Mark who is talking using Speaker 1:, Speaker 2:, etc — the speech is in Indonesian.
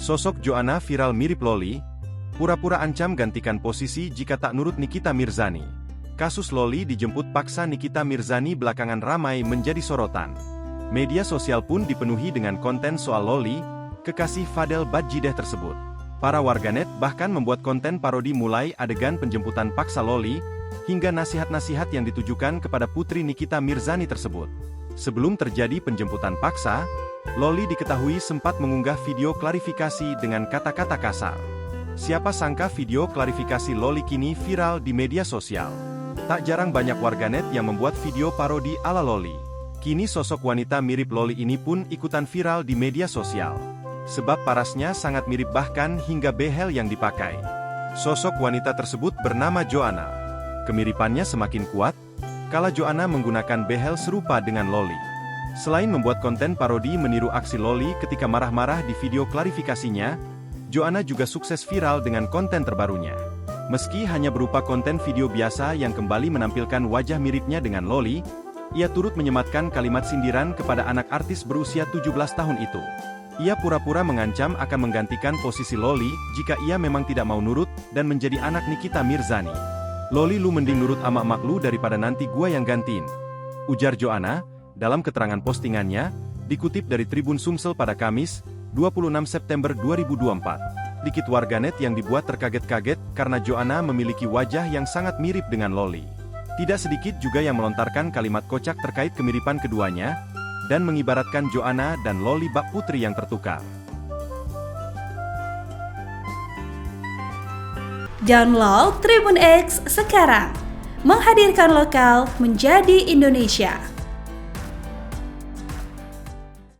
Speaker 1: Sosok Joanna viral mirip Loli, pura-pura ancam gantikan posisi jika tak nurut Nikita Mirzani. Kasus Loli dijemput paksa Nikita Mirzani belakangan ramai menjadi sorotan. Media sosial pun dipenuhi dengan konten soal Loli, kekasih Fadel Badjideh tersebut. Para warganet bahkan membuat konten parodi mulai adegan penjemputan paksa Loli, hingga nasihat-nasihat yang ditujukan kepada putri Nikita Mirzani tersebut. Sebelum terjadi penjemputan paksa, Loli diketahui sempat mengunggah video klarifikasi dengan kata-kata kasar. Siapa sangka video klarifikasi Loli kini viral di media sosial. Tak jarang banyak warganet yang membuat video parodi ala Loli. Kini sosok wanita mirip Loli ini pun ikutan viral di media sosial. Sebab parasnya sangat mirip bahkan hingga behel yang dipakai. Sosok wanita tersebut bernama Joanna. Kemiripannya semakin kuat, kala Joanna menggunakan behel serupa dengan Loli. Selain membuat konten parodi meniru aksi Loli ketika marah-marah di video klarifikasinya, Joanna juga sukses viral dengan konten terbarunya. Meski hanya berupa konten video biasa yang kembali menampilkan wajah miripnya dengan Loli, ia turut menyematkan kalimat sindiran kepada anak artis berusia 17 tahun itu. Ia pura-pura mengancam akan menggantikan posisi Loli jika ia memang tidak mau nurut dan menjadi anak Nikita Mirzani. "Loli, lu mending nurut ama emak lu daripada nanti gua yang gantiin," ujar Joanna dalam keterangan postingannya, dikutip dari Tribun Sumsel pada Kamis, 26 September 2024. Dikit warganet yang dibuat terkaget-kaget karena Joanna memiliki wajah yang sangat mirip dengan Loli. Tidak sedikit juga yang melontarkan kalimat kocak terkait kemiripan keduanya, dan mengibaratkan Joanna dan Loli bak putri yang tertukar.
Speaker 2: Download Tribun X sekarang, menghadirkan lokal menjadi Indonesia.